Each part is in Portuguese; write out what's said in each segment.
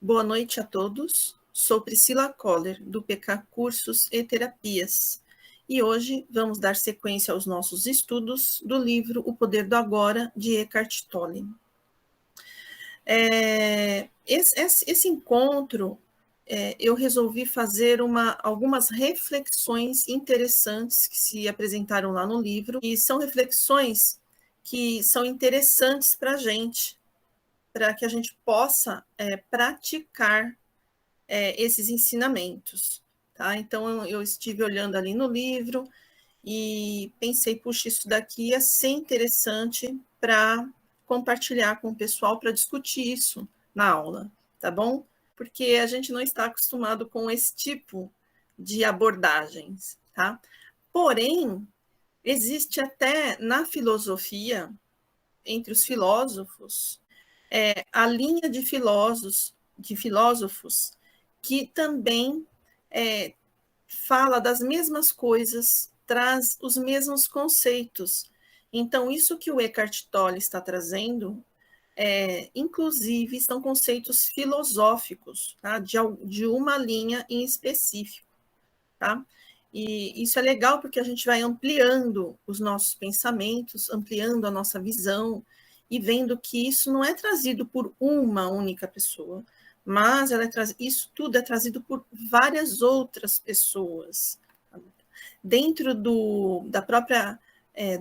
Boa noite a todos. Sou Priscila Koller, do PK Cursos e Terapias, e hoje vamos dar sequência aos nossos estudos do livro O Poder do Agora, de Eckhart Tolle. Esse encontro, eu resolvi fazer algumas reflexões interessantes que se apresentaram lá no livro, e são reflexões que são interessantes para que a gente possa praticar esses ensinamentos. Tá? Então, eu estive olhando ali no livro e pensei, puxa, isso daqui ia ser interessante para compartilhar com o pessoal, para discutir isso na aula, tá bom? Porque a gente não está acostumado com esse tipo de abordagens, tá? Porém, existe até na filosofia, entre os filósofos, a linha de filósofos que também fala das mesmas coisas, traz os mesmos conceitos. Então, isso que o Eckhart Tolle está trazendo, inclusive, são conceitos filosóficos, tá? de uma linha em específico. Tá? E isso é legal porque a gente vai ampliando os nossos pensamentos, ampliando a nossa visão e vendo que isso não é trazido por uma única pessoa, mas isso tudo é trazido por várias outras pessoas. Dentro da própria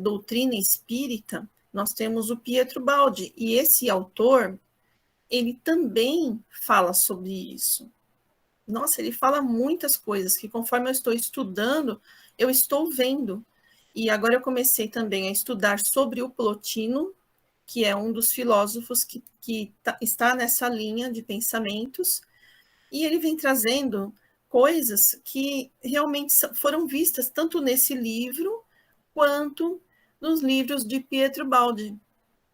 doutrina espírita, nós temos o Pietro Baldi, e esse autor, ele também fala sobre isso. Nossa, ele fala muitas coisas que, conforme eu estou estudando, eu estou vendo. E agora eu comecei também a estudar sobre o Plotino, que é um dos filósofos que está nessa linha de pensamentos, e ele vem trazendo coisas que realmente foram vistas tanto nesse livro quanto nos livros de Pietro Baldi.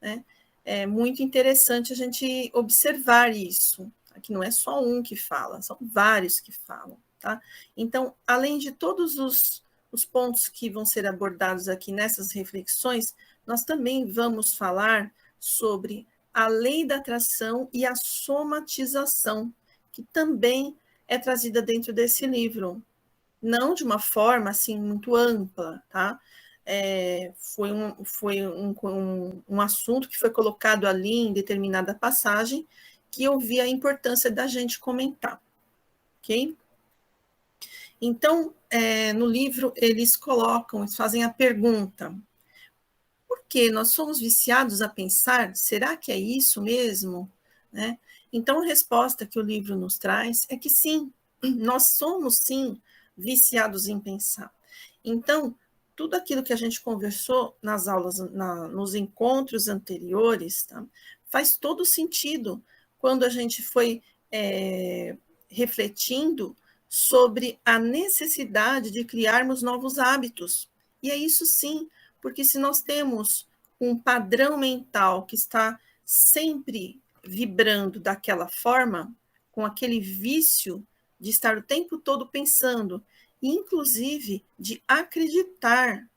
Né? É muito interessante a gente observar isso. Aqui não é só um que fala, são vários que falam. Tá? Então, além de todos os pontos que vão ser abordados aqui nessas reflexões, nós também vamos falar sobre a lei da atração e a somatização, que também é trazida dentro desse livro. Não de uma forma assim muito ampla, tá? Foi um assunto que foi colocado ali em determinada passagem que eu vi a importância da gente comentar, ok? Então, no livro, eles fazem a pergunta: por que nós somos viciados a pensar? Será que é isso mesmo? Né? Então, a resposta que o livro nos traz é que sim, nós somos sim viciados em pensar. Então, tudo aquilo que a gente conversou nas aulas, nos encontros anteriores, tá? Faz todo sentido quando a gente foi refletindo sobre a necessidade de criarmos novos hábitos. E é isso sim, porque se nós temos um padrão mental que está sempre vibrando daquela forma, com aquele vício de estar o tempo todo pensando, inclusive de acreditar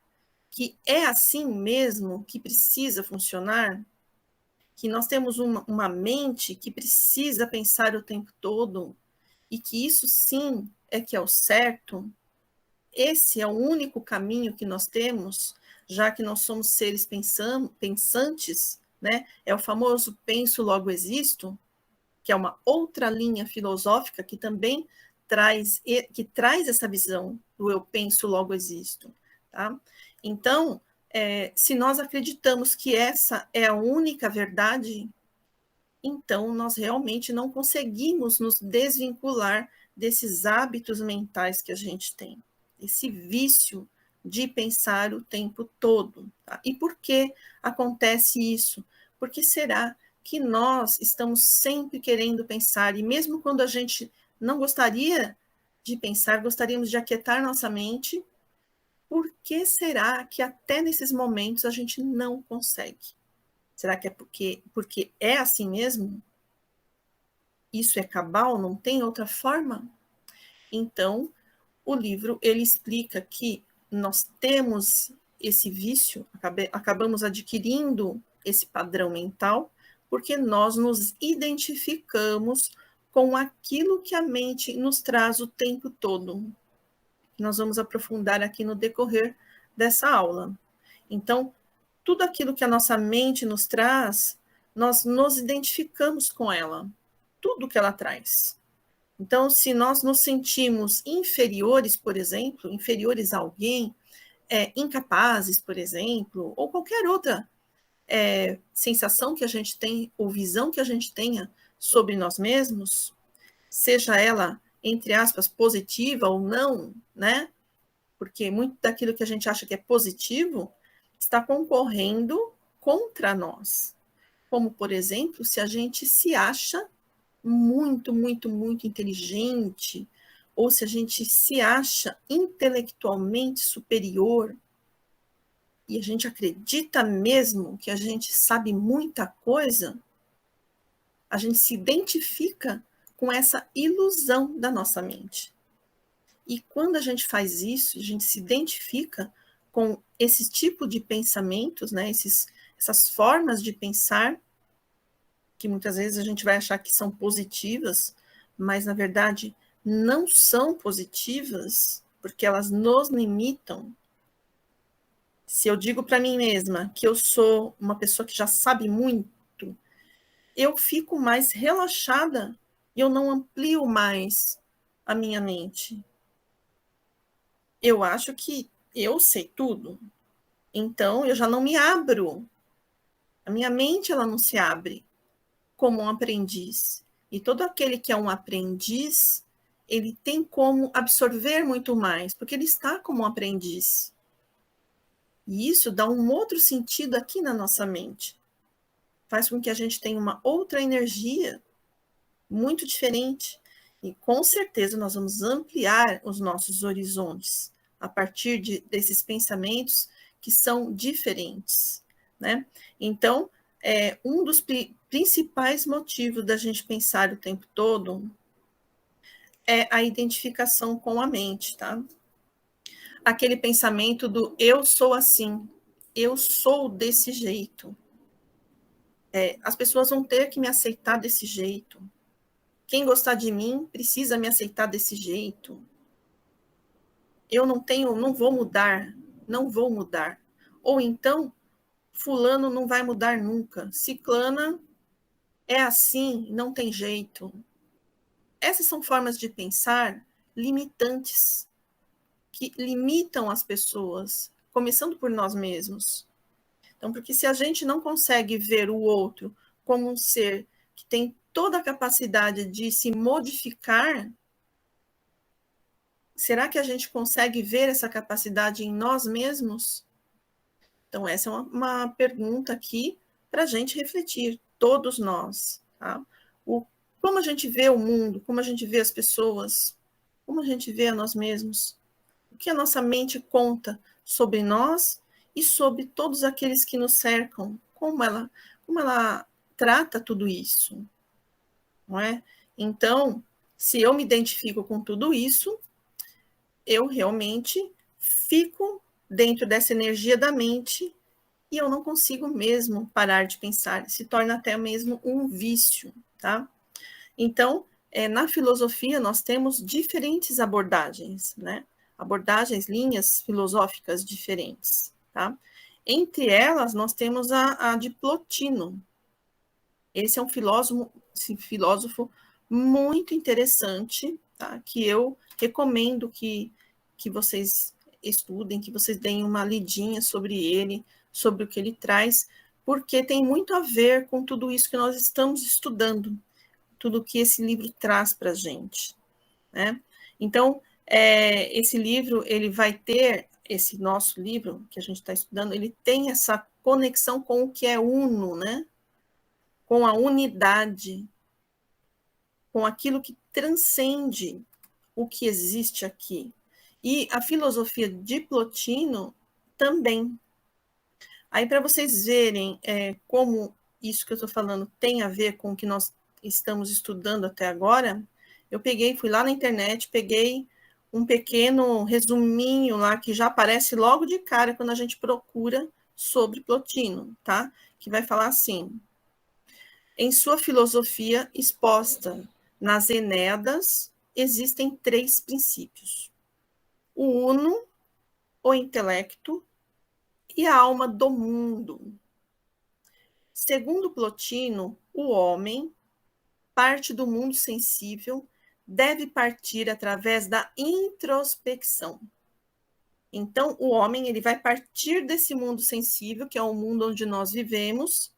que é assim mesmo que precisa funcionar, que nós temos uma mente que precisa pensar o tempo todo e que isso sim é que é o certo, esse é o único caminho que nós temos, já que nós somos seres pensantes, né? É o famoso penso, logo existo, que é uma outra linha filosófica que também traz essa visão do eu penso, logo existo. Tá? Então, se nós acreditamos que essa é a única verdade, então nós realmente não conseguimos nos desvincular desses hábitos mentais que a gente tem, esse vício de pensar o tempo todo. Tá? E por que acontece isso? Porque será que nós estamos sempre querendo pensar, e mesmo quando a gente não gostaria de pensar, gostaríamos de aquietar nossa mente, por que será que até nesses momentos a gente não consegue? Será que é porque é assim mesmo? Isso é cabal? Não tem outra forma? Então, o livro ele explica que nós temos esse vício, acabamos adquirindo esse padrão mental, porque nós nos identificamos com aquilo que a mente nos traz o tempo todo. Nós vamos aprofundar aqui no decorrer dessa aula. Então, tudo aquilo que a nossa mente nos traz, nós nos identificamos com ela, tudo que ela traz. Então, se nós nos sentimos inferiores, por exemplo, inferiores a alguém, incapazes, por exemplo, ou qualquer outra sensação que a gente tem, ou visão que a gente tenha sobre nós mesmos, seja ela, entre aspas, positiva ou não, né? Porque muito daquilo que a gente acha que é positivo está concorrendo contra nós. Como, por exemplo, se a gente se acha muito, muito, muito inteligente, ou se a gente se acha intelectualmente superior, e a gente acredita mesmo que a gente sabe muita coisa, a gente se identifica com essa ilusão da nossa mente. E quando a gente faz isso, a gente se identifica com esse tipo de pensamentos, né, essas formas de pensar, que muitas vezes a gente vai achar que são positivas, mas na verdade não são positivas, porque elas nos limitam. Se eu digo para mim mesma que eu sou uma pessoa que já sabe muito, eu fico mais relaxada e eu não amplio mais a minha mente. Eu acho que eu sei tudo, então eu já não me abro. A minha mente ela não se abre como um aprendiz. E todo aquele que é um aprendiz, ele tem como absorver muito mais, porque ele está como um aprendiz. E isso dá um outro sentido aqui na nossa mente. Faz com que a gente tenha uma outra energia muito diferente. E com certeza nós vamos ampliar os nossos horizontes a partir desses pensamentos que são diferentes, né? Então, um dos principais motivos da gente pensar o tempo todo é a identificação com a mente, tá? Aquele pensamento do eu sou assim, eu sou desse jeito. As pessoas vão ter que me aceitar desse jeito. Quem gostar de mim precisa me aceitar desse jeito. Eu não vou mudar, não vou mudar. Ou então, fulano não vai mudar nunca. Ciclana é assim, não tem jeito. Essas são formas de pensar limitantes, que limitam as pessoas, começando por nós mesmos. Então, porque se a gente não consegue ver o outro como um ser que tem toda a capacidade de se modificar, será que a gente consegue ver essa capacidade em nós mesmos? Então, essa é uma pergunta aqui para a gente refletir, todos nós. Tá? Como a gente vê o mundo, como a gente vê as pessoas, como a gente vê a nós mesmos, o que a nossa mente conta sobre nós e sobre todos aqueles que nos cercam, como ela trata tudo isso, não é? Então, se eu me identifico com tudo isso, eu realmente fico dentro dessa energia da mente e eu não consigo mesmo parar de pensar, se torna até mesmo um vício, tá? Então, na filosofia, nós temos diferentes abordagens, né? Abordagens, linhas filosóficas diferentes, tá? Entre elas, nós temos a de Plotino. Esse é um filósofo muito interessante, tá? Que eu recomendo que vocês estudem, que vocês deem uma lidinha sobre ele, sobre o que ele traz, porque tem muito a ver com tudo isso que nós estamos estudando, tudo que esse livro traz para a gente, né? Então, esse livro, ele vai ter, esse nosso livro que a gente está estudando, ele tem essa conexão com o que é uno, né? Com a unidade, com aquilo que transcende o que existe aqui. E a filosofia de Plotino também. Aí, para vocês verem como isso que eu estou falando tem a ver com o que nós estamos estudando até agora, eu fui lá na internet, peguei um pequeno resuminho lá que já aparece logo de cara quando a gente procura sobre Plotino, tá? Que vai falar assim: em sua filosofia exposta nas Enéadas, existem 3 princípios: o uno, o intelecto e a alma do mundo. Segundo Plotino, o homem, parte do mundo sensível, deve partir através da introspecção. Então, o homem ele vai partir desse mundo sensível, que é o mundo onde nós vivemos,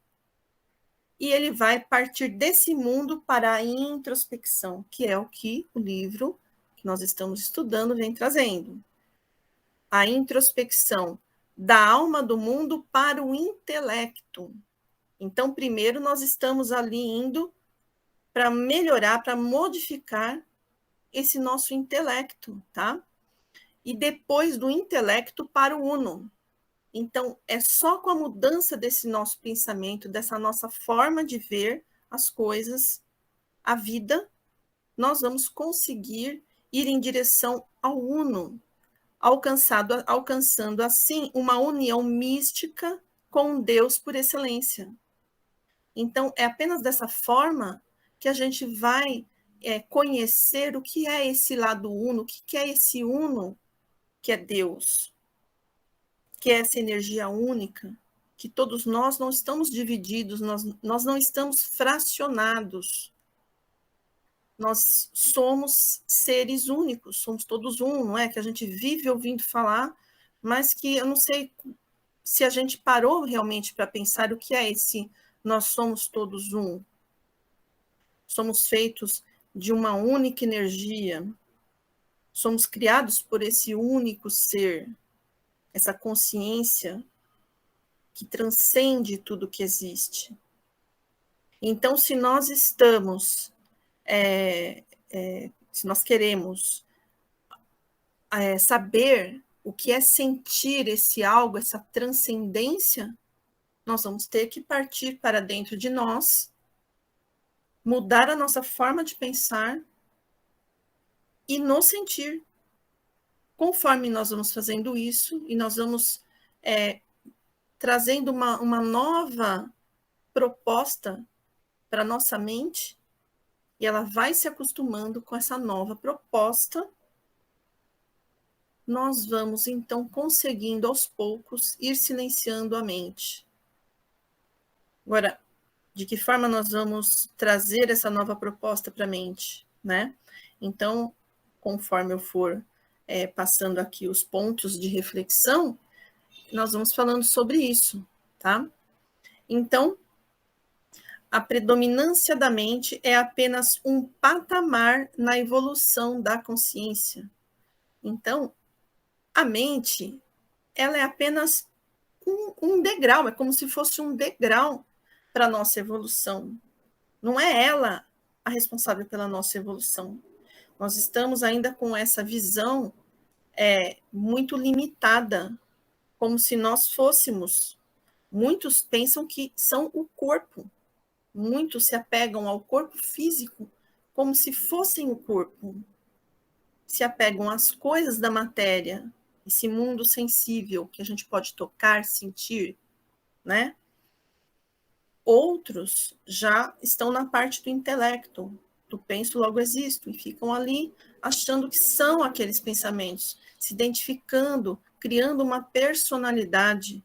e ele vai partir desse mundo para a introspecção, que é o que o livro que nós estamos estudando vem trazendo. A introspecção da alma do mundo para o intelecto. Então, primeiro nós estamos ali indo para melhorar, para modificar esse nosso intelecto, tá? E depois do intelecto para o uno. Então, é só com a mudança desse nosso pensamento, dessa nossa forma de ver as coisas, a vida, nós vamos conseguir ir em direção ao uno, alcançando assim uma união mística com Deus por excelência. Então, é apenas dessa forma que a gente vai conhecer o que é esse lado uno, o que é esse uno que é Deus, que é essa energia única, que todos nós não estamos divididos, nós não estamos fracionados. Nós somos seres únicos, somos todos um, não é? Que a gente vive ouvindo falar, mas que eu não sei se a gente parou realmente para pensar o que é esse nós somos todos um. Somos feitos de uma única energia, somos criados por esse único ser, essa consciência que transcende tudo que existe. Então, se nós estamos, se nós queremos saber o que é sentir esse algo, essa transcendência, nós vamos ter que partir para dentro de nós, mudar a nossa forma de pensar e nos sentir. Conforme nós vamos fazendo isso, e nós vamos trazendo uma nova proposta para a nossa mente, e ela vai se acostumando com essa nova proposta, nós vamos, então, conseguindo, aos poucos, ir silenciando a mente. Agora, de que forma nós vamos trazer essa nova proposta para a mente, né? Então, conforme eu for passando aqui os pontos de reflexão, nós vamos falando sobre isso, tá? Então, a predominância da mente é apenas um patamar na evolução da consciência. Então, a mente, ela é apenas um degrau, é como se fosse um degrau para a nossa evolução. Não é ela a responsável pela nossa evolução. Nós estamos ainda com essa visão muito limitada, como se nós fôssemos. Muitos pensam que são o corpo. Muitos se apegam ao corpo físico como se fossem o corpo. Se apegam às coisas da matéria, esse mundo sensível que a gente pode tocar, sentir, né? Outros já estão na parte do intelecto, do penso logo existo, e ficam ali achando que são aqueles pensamentos, se identificando, criando uma personalidade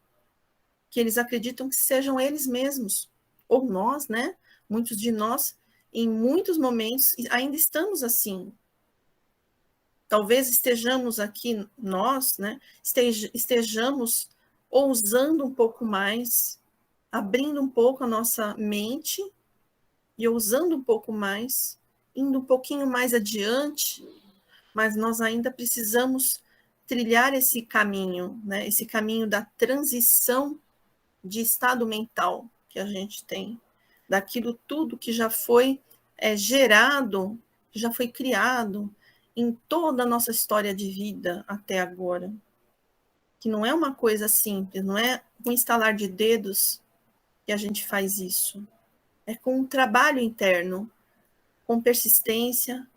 que eles acreditam que sejam eles mesmos, ou nós, né? Muitos de nós, em muitos momentos, ainda estamos assim. Talvez estejamos aqui, nós, né? Estejamos ousando um pouco mais, abrindo um pouco a nossa mente e ousando um pouco mais, indo um pouquinho mais adiante, mas nós ainda precisamos trilhar esse caminho, né? Esse caminho da transição de estado mental que a gente tem, daquilo tudo que já foi gerado, que já foi criado em toda a nossa história de vida até agora. Que não é uma coisa simples, não é um instalar de dedos que a gente faz isso. É com um trabalho interno, com persistência,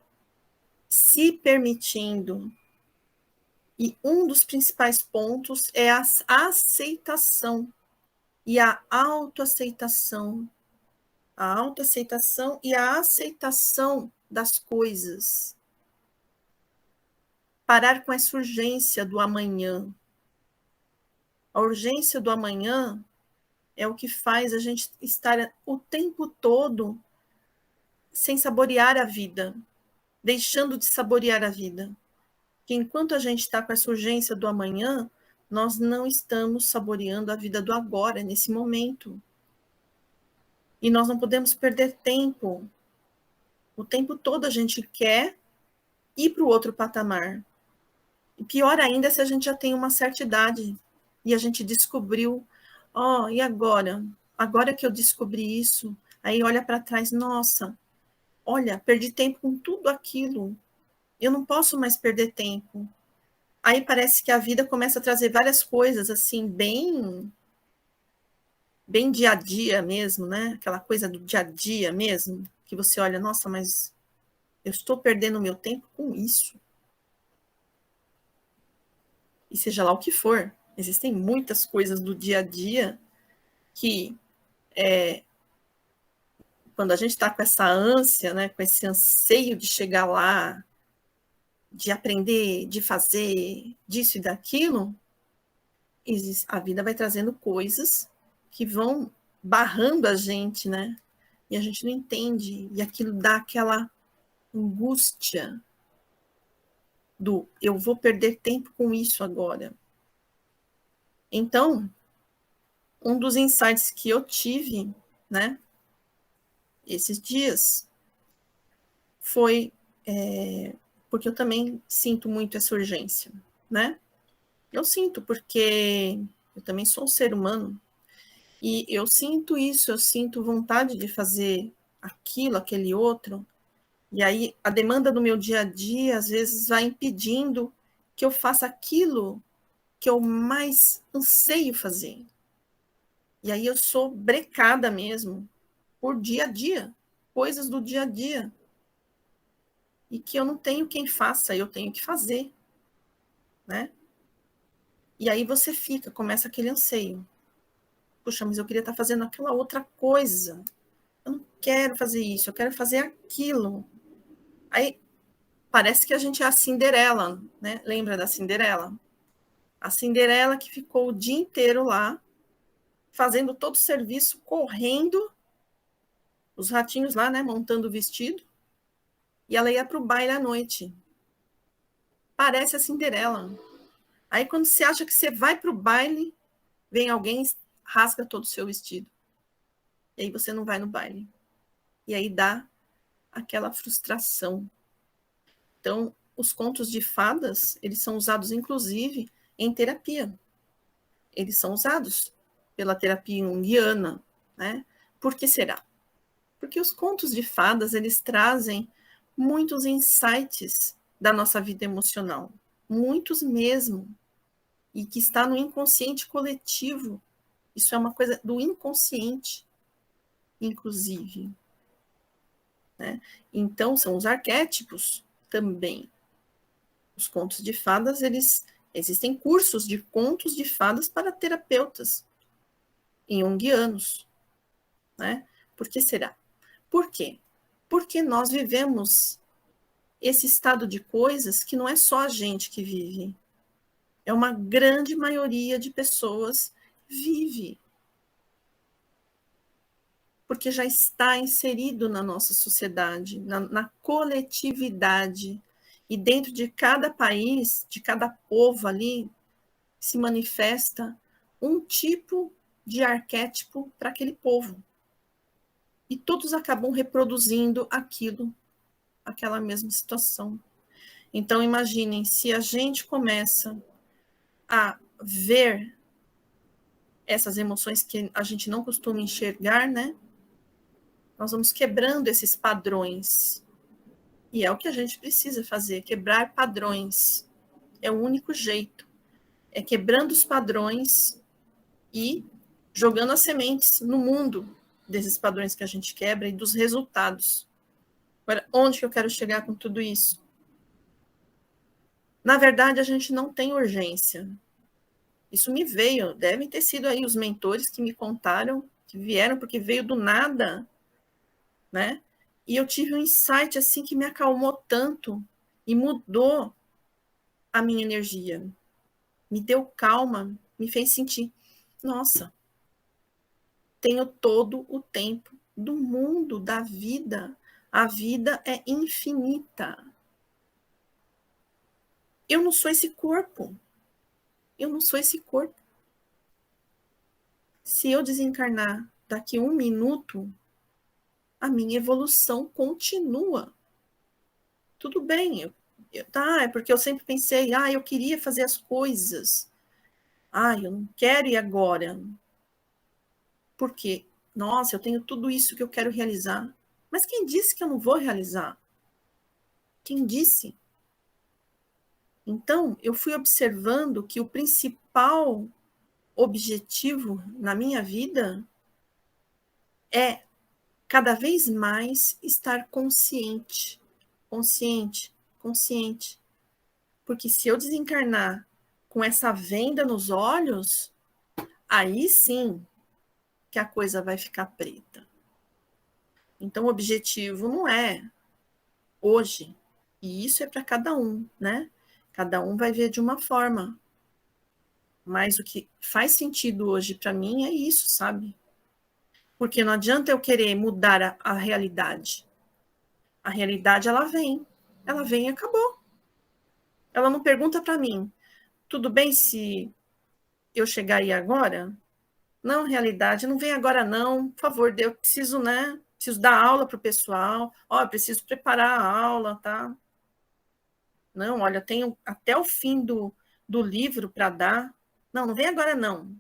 se permitindo. E um dos principais pontos é a aceitação e a autoaceitação. A autoaceitação e a aceitação das coisas. Parar com essa urgência do amanhã. A urgência do amanhã é o que faz a gente estar o tempo todo sem saborear a vida, deixando de saborear a vida. Que enquanto a gente está com essa urgência do amanhã, nós não estamos saboreando a vida do agora, nesse momento. E nós não podemos perder tempo. O tempo todo a gente quer ir para o outro patamar. E pior ainda se a gente já tem uma certa idade e a gente descobriu, e agora? Agora que eu descobri isso, aí olha para trás, nossa, olha, perdi tempo com tudo aquilo. Eu não posso mais perder tempo. Aí parece que a vida começa a trazer várias coisas, assim, bem dia a dia mesmo, né? Aquela coisa do dia a dia mesmo, que você olha, nossa, mas eu estou perdendo meu tempo com isso. E seja lá o que for, existem muitas coisas do dia a dia que, quando a gente está com essa ânsia, né, com esse anseio de chegar lá, de aprender, de fazer disso e daquilo, a vida vai trazendo coisas que vão barrando a gente, né? E a gente não entende, e aquilo dá aquela angústia do eu vou perder tempo com isso agora. Então, um dos insights que eu tive, né, esses dias, foi porque eu também sinto muito essa urgência, né? Eu sinto, porque eu também sou um ser humano, e eu sinto isso, eu sinto vontade de fazer aquilo, aquele outro, e aí a demanda do meu dia a dia, às vezes, vai impedindo que eu faça aquilo que eu mais anseio fazer. E aí eu sou brecada mesmo, por dia a dia, coisas do dia a dia, e que eu não tenho quem faça, eu tenho que fazer, né? E aí você começa aquele anseio. Puxa, mas eu queria estar fazendo aquela outra coisa. Eu não quero fazer isso, eu quero fazer aquilo. Aí parece que a gente é a Cinderela, né? Lembra da Cinderela? A Cinderela que ficou o dia inteiro lá, fazendo todo o serviço, correndo, os ratinhos lá, né, montando o vestido, e ela ia para o baile à noite. Parece a Cinderela. Aí quando você acha que você vai para o baile, vem alguém, rasga todo o seu vestido. E aí você não vai no baile. E aí dá aquela frustração. Então, os contos de fadas, eles são usados, inclusive, em terapia. Eles são usados pela terapia junguiana, né? Por que será? Porque os contos de fadas, eles trazem muitos insights da nossa vida emocional. Muitos mesmo. E que está no inconsciente coletivo. Isso é uma coisa do inconsciente, inclusive. Né? Então, são os arquétipos também. Os contos de fadas, existem cursos de contos de fadas para terapeutas junguianos, né? Por que será? Por quê? Porque nós vivemos esse estado de coisas que não é só a gente que vive. É uma grande maioria de pessoas vive. Porque já está inserido na nossa sociedade, na coletividade. E dentro de cada país, de cada povo ali, se manifesta um tipo de arquétipo para aquele povo. E todos acabam reproduzindo aquilo, aquela mesma situação. Então, imaginem, se a gente começa a ver essas emoções que a gente não costuma enxergar, né? Nós vamos quebrando esses padrões. E é o que a gente precisa fazer, quebrar padrões. É o único jeito. É quebrando os padrões e jogando as sementes no mundo desses padrões que a gente quebra e dos resultados. Agora, onde que eu quero chegar com tudo isso? Na verdade, a gente não tem urgência. Isso me veio, devem ter sido aí os mentores que me contaram, que vieram porque veio do nada, né? E eu tive um insight assim que me acalmou tanto e mudou a minha energia. Me deu calma, me fez sentir, nossa, tenho todo o tempo do mundo, da vida. A vida é infinita. Eu não sou esse corpo. Eu não sou esse corpo. Se eu desencarnar daqui a 1 minuto, a minha evolução continua. Tudo bem, tá, é porque eu sempre pensei, eu queria fazer as coisas. Eu não quero ir agora. Por quê? Nossa, eu tenho tudo isso que eu quero realizar. Mas quem disse que eu não vou realizar? Quem disse? Então, eu fui observando que o principal objetivo na minha vida é cada vez mais estar consciente, consciente, consciente. Porque se eu desencarnar com essa venda nos olhos, aí sim que a coisa vai ficar preta. Então, o objetivo não é hoje, e isso é para cada um, né? Cada um vai ver de uma forma. Mas o que faz sentido hoje para mim é isso, sabe? Porque não adianta eu querer mudar a realidade. A realidade, ela vem. Ela vem e acabou. Ela não pergunta para mim, tudo bem se eu chegar aí agora? Não, realidade, não vem agora não. Por favor, eu preciso, né? Preciso dar aula para o pessoal. Eu preciso preparar a aula, tá? Não, olha, eu tenho até o fim do livro para dar. Não, não vem agora não.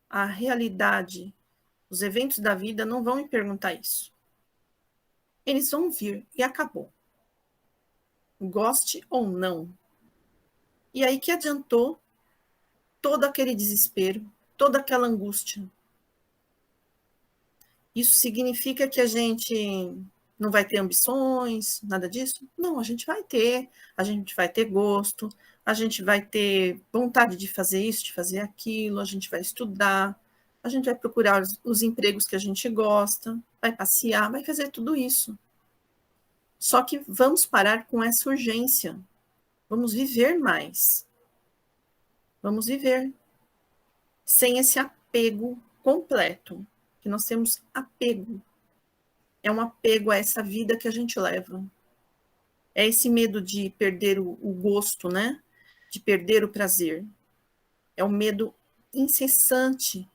A realidade, os eventos da vida não vão me perguntar isso. Eles vão vir e acabou. Goste ou não. E aí que adiantou todo aquele desespero, toda aquela angústia? Isso significa que a gente não vai ter ambições, nada disso? Não, a gente vai ter gosto, a gente vai ter vontade de fazer isso, de fazer aquilo, a gente vai estudar, a gente vai procurar os empregos que a gente gosta, vai passear, vai fazer tudo isso. Só que vamos parar com essa urgência. Vamos viver mais. Vamos viver sem esse apego completo. Que nós temos apego. É um apego a essa vida que a gente leva. É esse medo de perder o gosto, né? De perder o prazer. É o medo incessante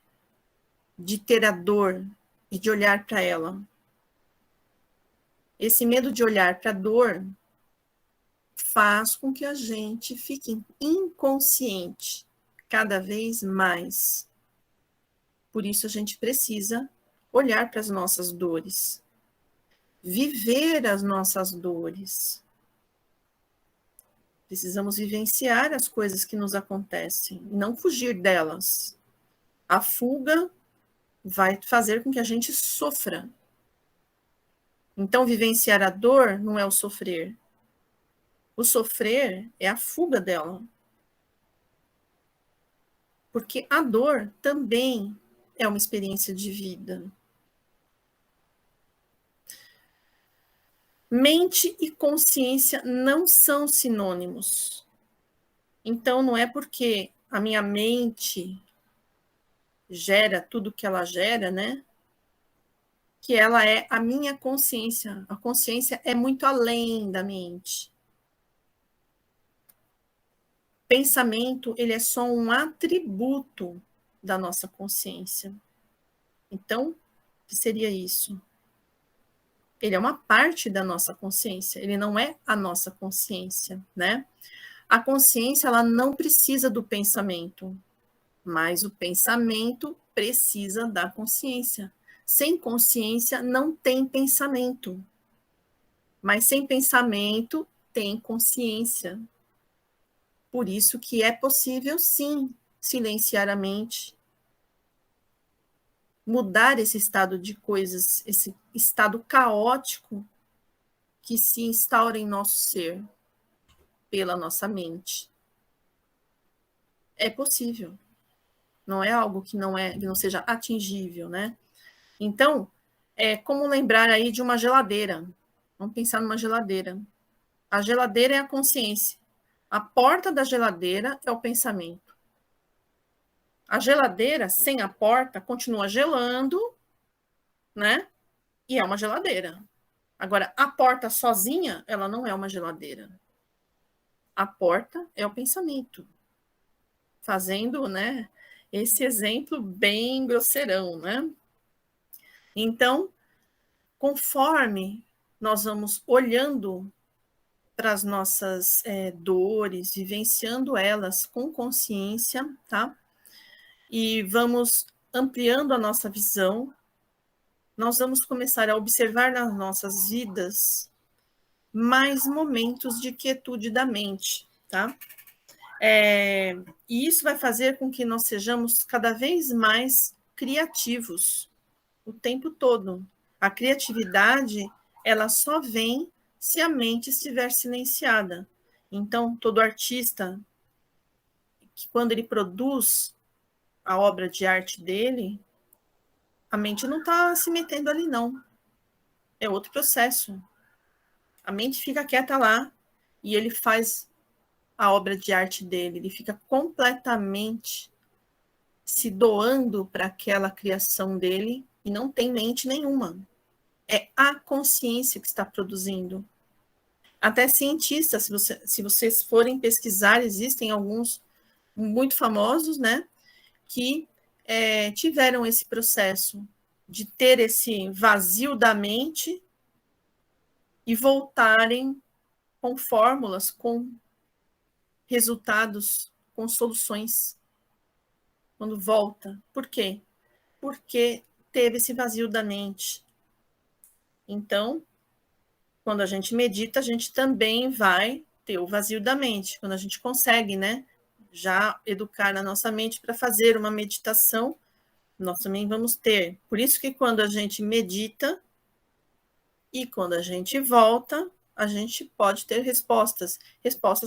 de ter a dor e de olhar para ela. Esse medo de olhar para a dor faz com que a gente fique inconsciente cada vez mais. Por isso a gente precisa olhar para as nossas dores, viver as nossas dores. Precisamos vivenciar as coisas que nos acontecem e não fugir delas. A fuga vai fazer com que a gente sofra. Então, vivenciar a dor não é o sofrer. O sofrer é a fuga dela. Porque a dor também é uma experiência de vida. Mente e consciência não são sinônimos. Então, não é porque a minha mente gera tudo que ela gera, né? Que ela é a minha consciência. A consciência é muito além da mente. Pensamento, ele é só um atributo da nossa consciência. Então, o que seria isso? Ele é uma parte da nossa consciência, ele não é a nossa consciência, né? A consciência, ela não precisa do pensamento, mas o pensamento precisa da consciência. Sem consciência, não tem pensamento. Mas sem pensamento, tem consciência. Por isso que é possível, sim, silenciar a mente, mudar esse estado de coisas, esse estado caótico que se instaura em nosso ser pela nossa mente. É possível. Não é algo que não seja atingível, né? Então, como lembrar aí de uma geladeira. Vamos pensar numa geladeira. A geladeira é a consciência. A porta da geladeira é o pensamento. A geladeira, sem a porta, continua gelando, né? E é uma geladeira. Agora, a porta sozinha, ela não é uma geladeira. A porta é o pensamento. Fazendo, né, esse exemplo bem grosseirão, né? Então, conforme nós vamos olhando para as nossas dores, vivenciando elas com consciência, tá? E vamos ampliando a nossa visão, nós vamos começar a observar nas nossas vidas mais momentos de quietude da mente, tá? E isso vai fazer com que nós sejamos cada vez mais criativos o tempo todo. A criatividade, ela só vem se a mente estiver silenciada. Então, todo artista, que quando ele produz a obra de arte dele, a mente não está se metendo ali, não. É outro processo. A mente fica quieta lá e ele faz a obra de arte dele. Ele fica completamente se doando para aquela criação dele e não tem mente nenhuma. É a consciência que está produzindo. Até cientistas, se vocês forem pesquisar, existem alguns muito famosos, né, que tiveram esse processo de ter esse vazio da mente e voltarem com fórmulas, com resultados, com soluções. Quando volta. Por quê? Porque teve esse vazio da mente. Então, quando a gente medita, a gente também vai ter o vazio da mente. Quando a gente consegue, né, já educar a nossa mente para fazer uma meditação, nós também vamos ter. Por isso que quando a gente medita e quando a gente volta, a gente pode ter respostas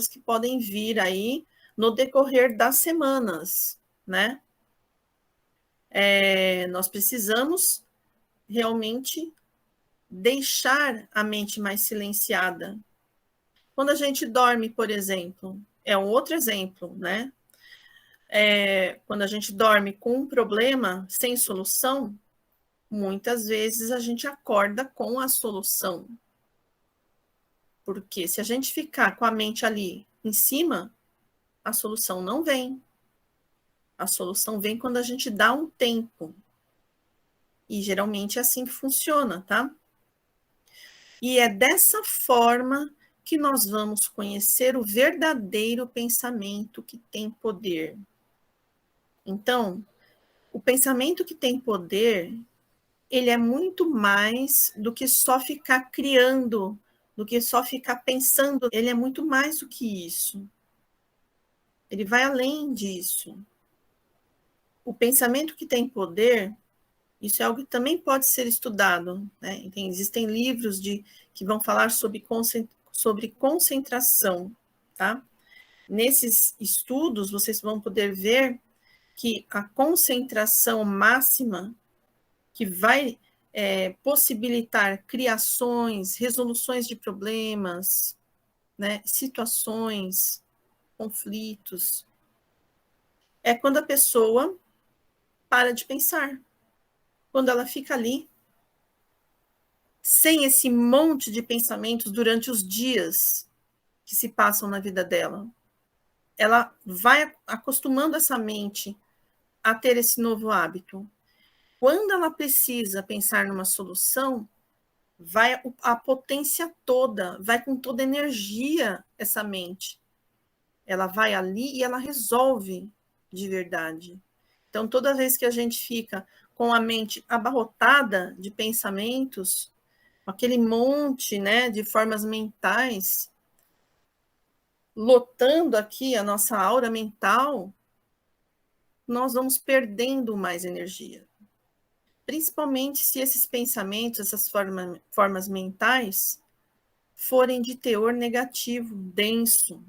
que podem vir aí no decorrer das semanas, né? Nós precisamos realmente deixar a mente mais silenciada. Quando a gente dorme, por exemplo, é um outro exemplo, né? Quando a gente dorme com um problema sem solução, muitas vezes a gente acorda com a solução. Porque se a gente ficar com a mente ali em cima, a solução não vem. A solução vem quando a gente dá um tempo. E geralmente é assim que funciona, tá? E é dessa forma que nós vamos conhecer o verdadeiro pensamento que tem poder. Então, o pensamento que tem poder, ele é muito mais do que só ficar criando, do que só ficar pensando. Ele é muito mais do que isso. Ele vai além disso. O pensamento que tem poder, isso é algo que também pode ser estudado, né? Existem livros que vão falar sobre concentração, tá? Nesses estudos, vocês vão poder ver que a concentração máxima que vai possibilitar criações, resoluções de problemas, né, situações, conflitos, é quando a pessoa para de pensar, quando ela fica ali, sem esse monte de pensamentos durante os dias que se passam na vida dela. Ela vai acostumando essa mente a ter esse novo hábito. Quando ela precisa pensar numa solução, vai a potência toda, vai com toda a energia essa mente. Ela vai ali e ela resolve de verdade. Então, toda vez que a gente fica com a mente abarrotada de pensamentos, aquele monte, né, de formas mentais, lotando aqui a nossa aura mental, nós vamos perdendo mais energia. Principalmente se esses pensamentos, essas formas mentais, forem de teor negativo, denso,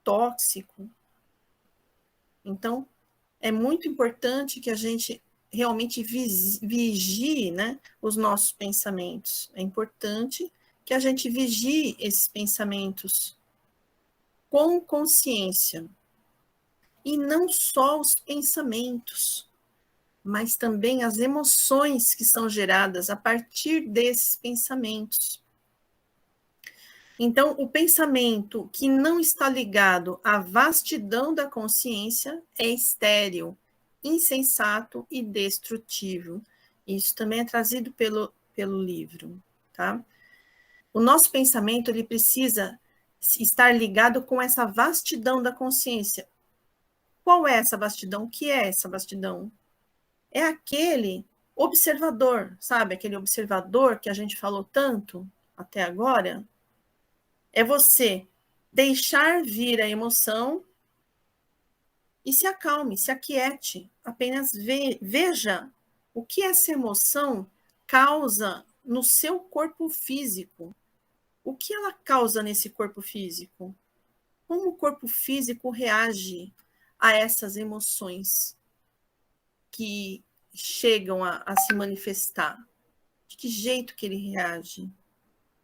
tóxico. Então, é muito importante que a gente realmente vigie, né, os nossos pensamentos. É importante que a gente vigie esses pensamentos com consciência. E não só os pensamentos, mas também as emoções que são geradas a partir desses pensamentos. Então, o pensamento que não está ligado à vastidão da consciência é estéril, insensato e destrutivo. Isso também é trazido pelo livro, tá? O nosso pensamento, ele precisa estar ligado com essa vastidão da consciência. Qual é essa vastidão? O que é essa vastidão? É aquele observador, sabe? Aquele observador que a gente falou tanto até agora. É você deixar vir a emoção e se acalme, se aquiete. Apenas veja o que essa emoção causa no seu corpo físico. O que ela causa nesse corpo físico? Como o corpo físico reage a essas emoções que chegam a se manifestar? De que jeito que ele reage?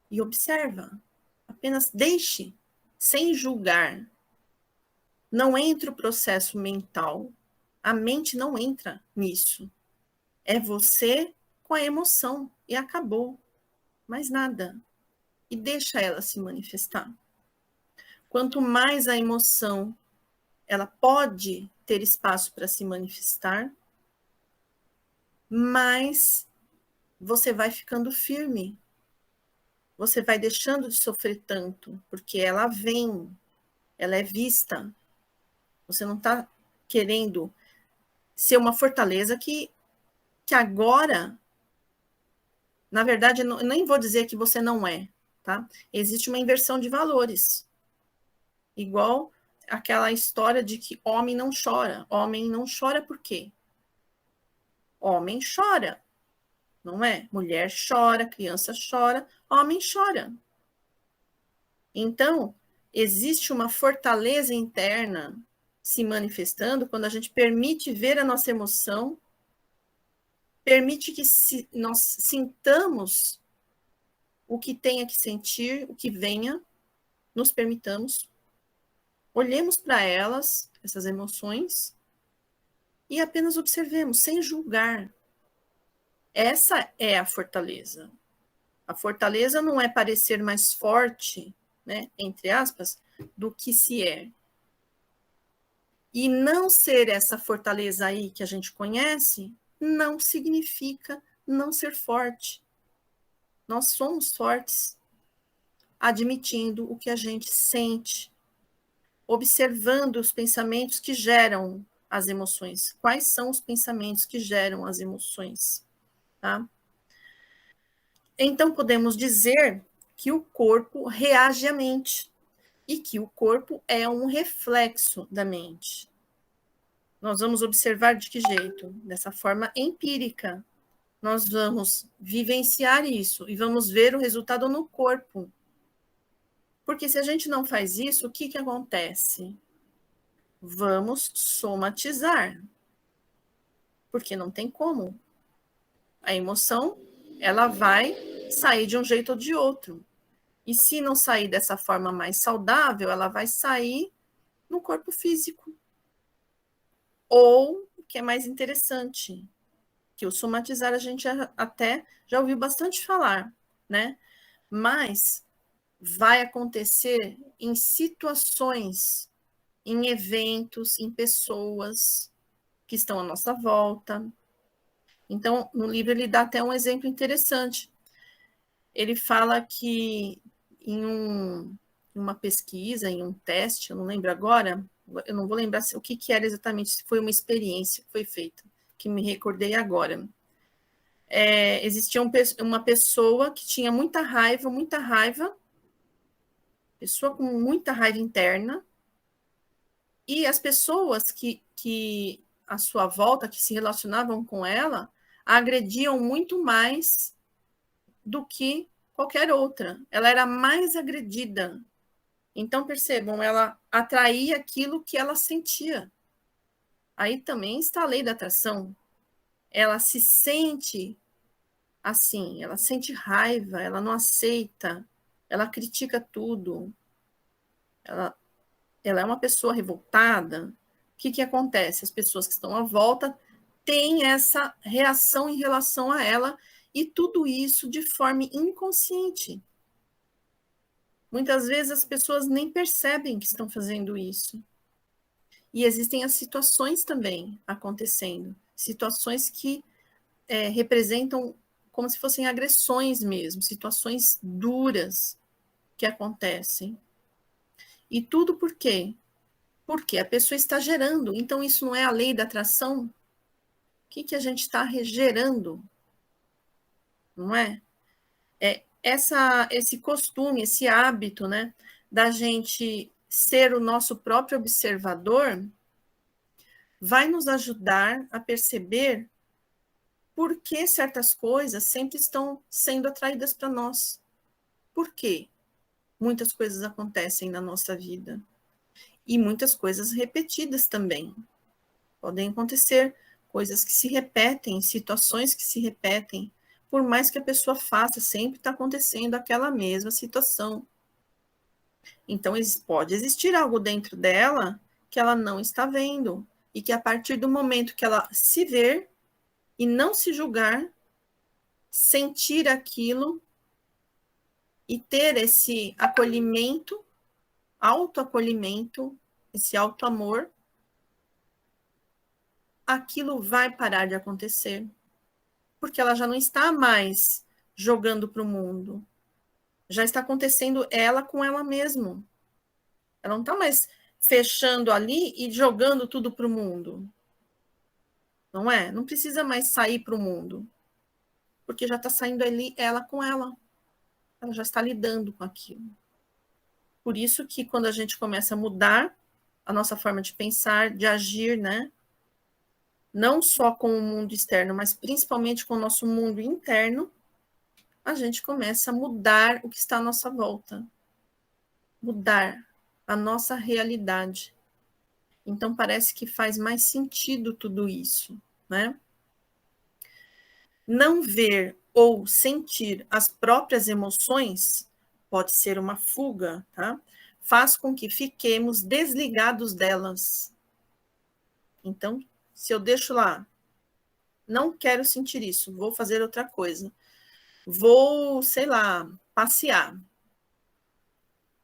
E observa. Apenas deixe, sem julgar. Não entra o processo mental. A mente não entra nisso. É você com a emoção. E acabou. Mais nada. E deixa ela se manifestar. Quanto mais a emoção ela pode ter espaço para se manifestar, mais você vai ficando firme. Você vai deixando de sofrer tanto, porque ela vem, ela é vista. Você não está querendo ser uma fortaleza que agora, na verdade, nem vou dizer que você não é, tá? Existe uma inversão de valores. Igual aquela história de que homem não chora. Homem não chora por quê? Homem chora, não é? Mulher chora, criança chora, homem chora. Então, existe uma fortaleza interna se manifestando quando a gente permite ver a nossa emoção, permite que nós sintamos o que tenha que sentir, o que venha, nos permitamos, olhemos para elas, essas emoções, e apenas observemos, sem julgar. Essa é a fortaleza. A fortaleza não é parecer mais forte, né, entre aspas, do que se é. E não ser essa fortaleza aí que a gente conhece, não significa não ser forte. Nós somos fortes, admitindo o que a gente sente, observando os pensamentos que geram as emoções. Quais são os pensamentos que geram as emoções? Tá? Então, podemos dizer que o corpo reage à mente e que o corpo é um reflexo da mente. Nós vamos observar de que jeito? Dessa forma empírica. Nós vamos vivenciar isso e vamos ver o resultado no corpo. Porque se a gente não faz isso, o que acontece? Vamos somatizar. Porque não tem como. A emoção, ela vai sair de um jeito ou de outro. E se não sair dessa forma mais saudável, ela vai sair no corpo físico. Ou, o que é mais interessante, que o somatizar a gente até já ouviu bastante falar, né? Mas vai acontecer em situações, em eventos, em pessoas que estão à nossa volta. Então, no livro ele dá até um exemplo interessante. Ele fala que em uma pesquisa, em um teste, eu não lembro agora, eu não vou lembrar o que era exatamente, se foi uma experiência que foi feita, que me recordei agora. Existia uma pessoa que tinha muita raiva, pessoa com muita raiva interna, e as pessoas que à sua volta, que se relacionavam com ela, a agrediam muito mais do que qualquer outra. Ela era mais agredida. Então, percebam, ela atraía aquilo que ela sentia. Aí também está a lei da atração. ela se sente assim, ela sente raiva, ela não aceita, ela critica tudo, ela, ela é uma pessoa revoltada, o que acontece? As pessoas que estão à volta têm essa reação em relação a ela, e tudo isso de forma inconsciente. Muitas vezes as pessoas nem percebem que estão fazendo isso. E existem as situações também acontecendo, situações que representam como se fossem agressões mesmo, situações duras que acontecem. E tudo por quê? Porque a pessoa está gerando. Então, isso não é a lei da atração? O que a gente está gerando? Não é? Esse costume, esse hábito, né, da gente ser o nosso próprio observador, vai nos ajudar a perceber por que certas coisas sempre estão sendo atraídas para nós. Por quê? Muitas coisas acontecem na nossa vida. E muitas coisas repetidas também. Podem acontecer coisas que se repetem, situações que se repetem. Por mais que a pessoa faça, sempre está acontecendo aquela mesma situação. Então, pode existir algo dentro dela que ela não está vendo. E que a partir do momento que ela se ver e não se julgar, sentir aquilo e ter esse acolhimento, autoacolhimento, esse autoamor, aquilo vai parar de acontecer. Porque ela já não está mais jogando para o mundo. Já está acontecendo ela com ela mesma. Ela não está mais fechando ali e jogando tudo para o mundo. Não é? Não precisa mais sair para o mundo. Porque já está saindo ali ela com ela. Ela já está lidando com aquilo. Por isso que quando a gente começa a mudar a nossa forma de pensar, de agir, né? Não só com o mundo externo, mas principalmente com o nosso mundo interno, a gente começa a mudar o que está à nossa volta. Mudar a nossa realidade. Então, parece que faz mais sentido tudo isso, né? Não ver ou sentir as próprias emoções pode ser uma fuga, tá? Faz com que fiquemos desligados delas. Então, se eu deixo lá, não quero sentir isso, vou fazer outra coisa. Vou, sei lá, passear.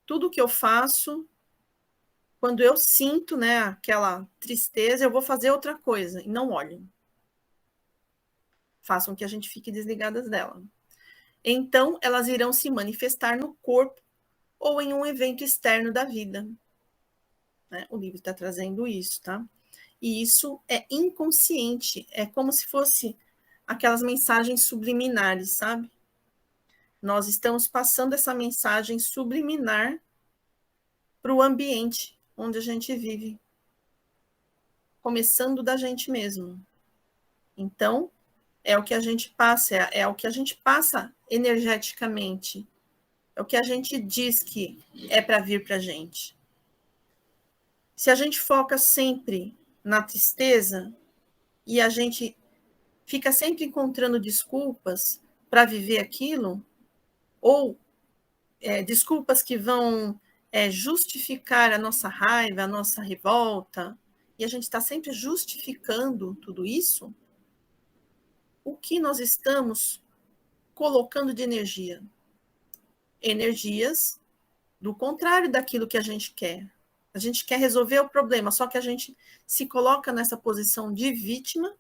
Tudo que eu faço, quando eu sinto, né, aquela tristeza, eu vou fazer outra coisa e não olho. Façam que a gente fique desligadas dela. Então, elas irão se manifestar no corpo ou em um evento externo da vida. Né? O livro está trazendo isso, tá? E isso é inconsciente, é como se fosse aquelas mensagens subliminares, sabe? Nós estamos passando essa mensagem subliminar para o ambiente onde a gente vive, começando da gente mesmo. Então, é o que a gente passa, é o que a gente passa energeticamente, é o que a gente diz que é para vir para a gente. Se a gente foca sempre na tristeza e a gente fica sempre encontrando desculpas para viver aquilo, ou desculpas que vão justificar a nossa raiva, a nossa revolta, e a gente está sempre justificando tudo isso, o que nós estamos colocando de energia? Energias do contrário daquilo que a gente quer. A gente quer resolver o problema, só que a gente se coloca nessa posição de vítima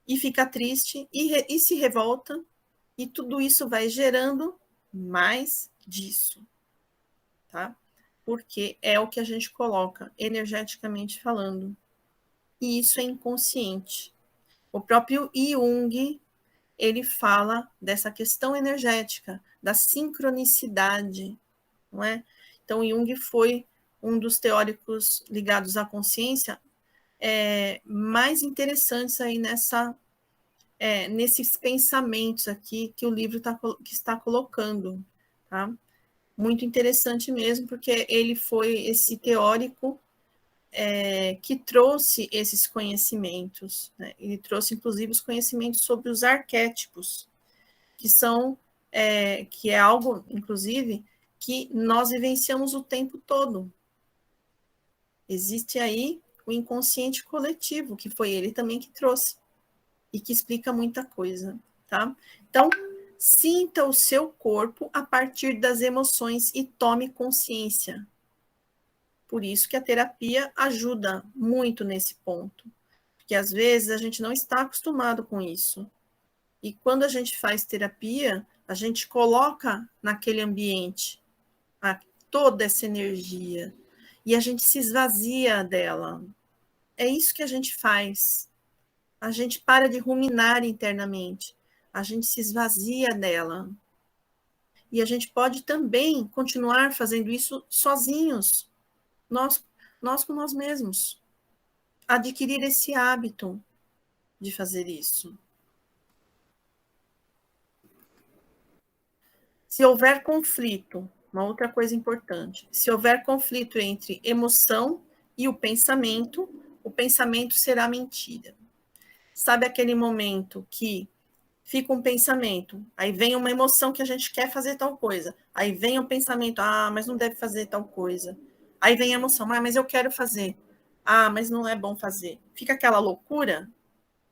e fica triste e se revolta, e tudo isso vai gerando mais disso, tá? Porque é o que a gente coloca energeticamente falando. E isso é inconsciente. O próprio Jung, ele fala dessa questão energética, da sincronicidade, não é? Então, Jung foi um dos teóricos ligados à consciência mais interessantes aí nesses pensamentos aqui que o livro que está colocando, tá? Muito interessante mesmo, porque ele foi esse teórico que trouxe esses conhecimentos, né? Ele trouxe, inclusive, os conhecimentos sobre os arquétipos, que são, que é algo, inclusive, que nós vivenciamos o tempo todo. Existe aí o inconsciente coletivo, que foi ele também que trouxe, e que explica muita coisa, tá? Então, sinta o seu corpo a partir das emoções e tome consciência. Por isso que a terapia ajuda muito nesse ponto, porque às vezes a gente não está acostumado com isso. E quando a gente faz terapia, a gente coloca naquele ambiente toda essa energia e a gente se esvazia dela. É isso que a gente faz. A gente para de ruminar internamente. A gente se esvazia dela. E a gente pode também continuar fazendo isso sozinhos, nós com nós mesmos. Adquirir esse hábito de fazer isso. Se houver conflito, uma outra coisa importante, se houver conflito entre emoção e o pensamento será mentira. Sabe aquele momento que fica um pensamento, aí vem uma emoção que a gente quer fazer tal coisa, aí vem um pensamento, mas não deve fazer tal coisa. Aí vem a emoção, mas eu quero fazer. Mas não é bom fazer. Fica aquela loucura,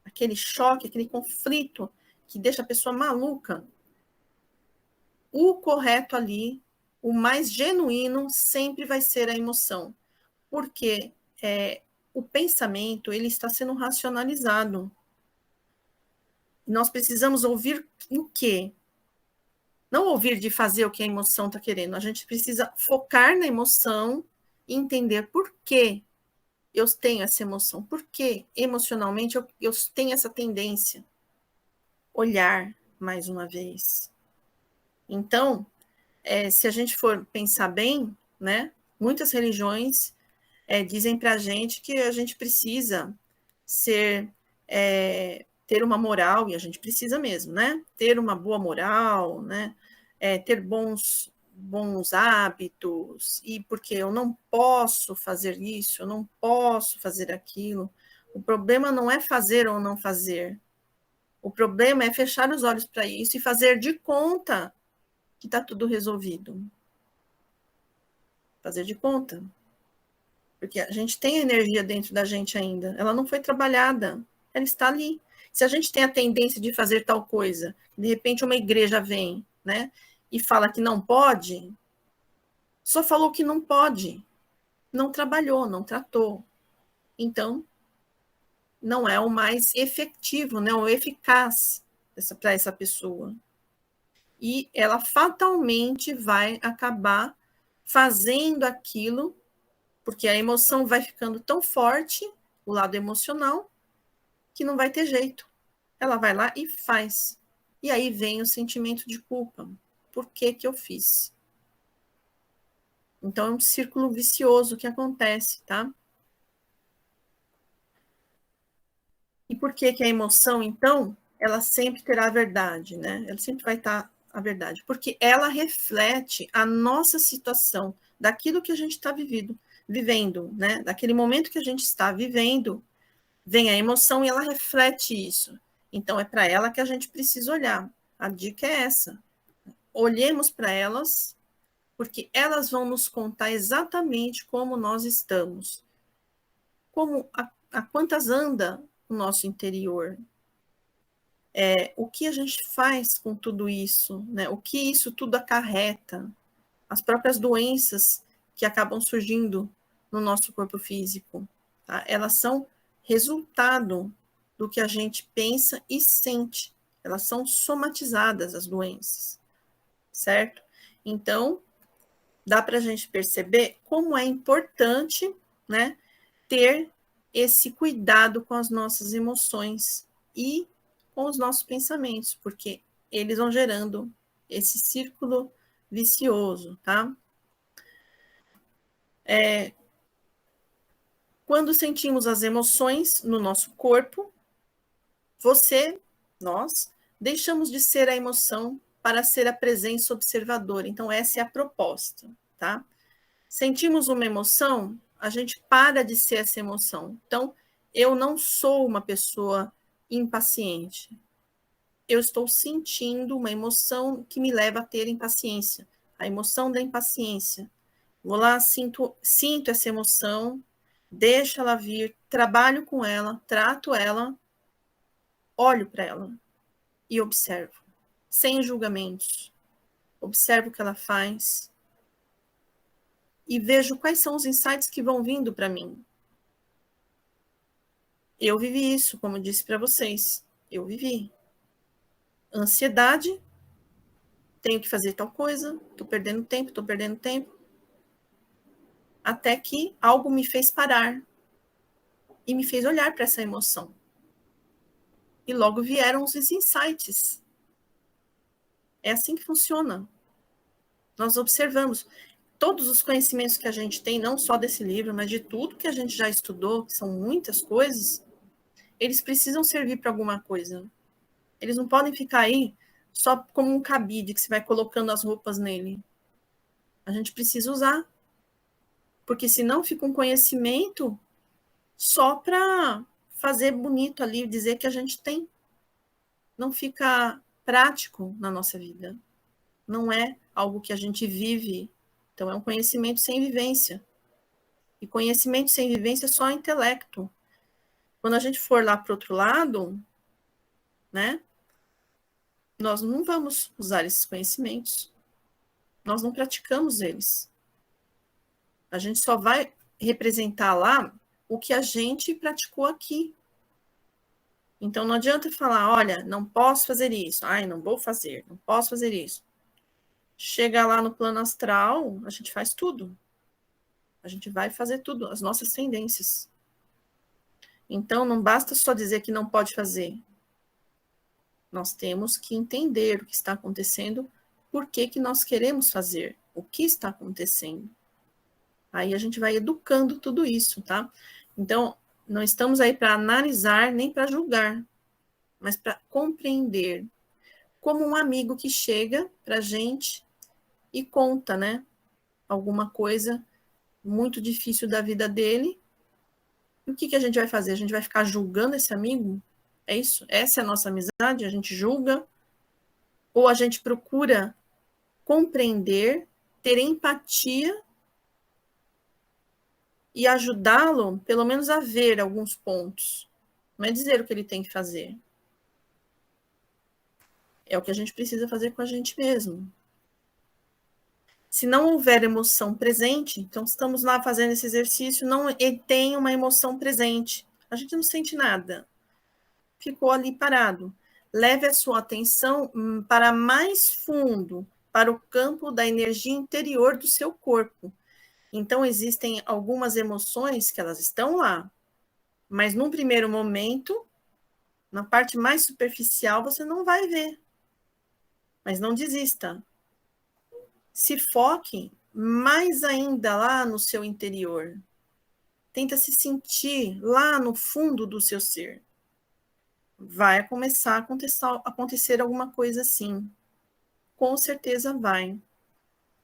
aquele choque, aquele conflito que deixa a pessoa maluca. O correto ali, o mais genuíno, sempre vai ser a emoção. Porque o pensamento, ele está sendo racionalizado. Nós precisamos ouvir o quê? Não ouvir de fazer o que a emoção está querendo. A gente precisa focar na emoção e entender por que eu tenho essa emoção. Por que emocionalmente eu tenho essa tendência. Olhar mais uma vez. Então, se a gente for pensar bem, né, muitas religiões dizem para a gente que a gente precisa ter uma moral, e a gente precisa mesmo, né? Ter uma boa moral, né? Ter bons hábitos, e porque eu não posso fazer isso, eu não posso fazer aquilo. O problema não é fazer ou não fazer. O problema é fechar os olhos para isso e fazer de conta que está tudo resolvido. Fazer de conta. Porque a gente tem energia dentro da gente ainda. Ela não foi trabalhada. Ela está ali. Se a gente tem a tendência de fazer tal coisa, de repente uma igreja vem, né, e fala que não pode, só falou que não pode. Não trabalhou, não tratou. Então, não é o mais efetivo, né, o eficaz para essa pessoa. E ela fatalmente vai acabar fazendo aquilo, porque a emoção vai ficando tão forte, o lado emocional, que não vai ter jeito. Ela vai lá e faz. E aí vem o sentimento de culpa. Por que que eu fiz? Então é um círculo vicioso que acontece, tá? E por que que a emoção, então, ela sempre terá a verdade, né? Ela sempre vai estar a verdade. Porque ela reflete a nossa situação, daquilo que a gente está vivendo, né? Daquele momento que a gente está vivendo, vem a emoção e ela reflete isso. Então, é para ela que a gente precisa olhar. A dica é essa. Olhemos para elas, porque elas vão nos contar exatamente como nós estamos. Como a quantas anda o nosso interior. O que a gente faz com tudo isso, né? O que isso tudo acarreta. As próprias doenças que acabam surgindo no nosso corpo físico. Tá? Elas são resultado do que a gente pensa e sente. Elas são somatizadas, as doenças, certo? Então, dá para a gente perceber como é importante, né, ter esse cuidado com as nossas emoções e com os nossos pensamentos, porque eles vão gerando esse círculo vicioso, tá? Quando sentimos as emoções no nosso corpo, nós, deixamos de ser a emoção para ser a presença observadora. Então, essa é a proposta, tá? Sentimos uma emoção, a gente para de ser essa emoção. Então, eu não sou uma pessoa impaciente. Eu estou sentindo uma emoção que me leva a ter impaciência. A emoção da impaciência. Vou lá, sinto essa emoção, deixo ela vir, trabalho com ela, trato ela, olho para ela e observo, sem julgamentos. Observo o que ela faz e vejo quais são os insights que vão vindo para mim. Eu vivi isso, como eu disse para vocês. Eu vivi. Ansiedade, tenho que fazer tal coisa, estou perdendo tempo. Até que algo me fez parar e me fez olhar para essa emoção. E logo vieram os insights. É assim que funciona. Nós observamos. Todos os conhecimentos que a gente tem, não só desse livro, mas de tudo que a gente já estudou, que são muitas coisas, eles precisam servir para alguma coisa. Eles não podem ficar aí só como um cabide que você vai colocando as roupas nele. A gente precisa usar. Porque senão fica um conhecimento só para fazer bonito ali, dizer que a gente tem. Não fica prático na nossa vida. Não é algo que a gente vive. Então, é um conhecimento sem vivência. E conhecimento sem vivência é só intelecto. Quando a gente for lá para o outro lado, né, nós não vamos usar esses conhecimentos. Nós não praticamos eles. A gente só vai representar lá o que a gente praticou aqui. Então, não adianta falar, olha, não posso fazer isso. Ai, não vou fazer, não posso fazer isso. Chega lá no plano astral, a gente faz tudo. A gente vai fazer tudo, as nossas tendências. Então, não basta só dizer que não pode fazer. Nós temos que entender o que está acontecendo, por que que nós queremos fazer, o que está acontecendo. Aí a gente vai educando tudo isso, tá? Então, não estamos aí para analisar nem para julgar, mas para compreender. Como um amigo que chega para a gente e conta, né? Alguma coisa muito difícil da vida dele. E o que que a gente vai fazer? A gente vai ficar julgando esse amigo? É isso? Essa é a nossa amizade? A gente julga? Ou a gente procura compreender, ter empatia e ajudá-lo, pelo menos, a ver alguns pontos? Não é dizer o que ele tem que fazer. É o que a gente precisa fazer com a gente mesmo. Se não houver emoção presente, então estamos lá fazendo esse exercício, não tem uma emoção presente. A gente não sente nada. Ficou ali parado. Leve a sua atenção para mais fundo, para o campo da energia interior do seu corpo. Então, existem algumas emoções que elas estão lá, mas num primeiro momento, na parte mais superficial, você não vai ver. Mas não desista. Se foque mais ainda lá no seu interior. Tenta se sentir lá no fundo do seu ser. Vai começar a acontecer alguma coisa assim. Com certeza vai.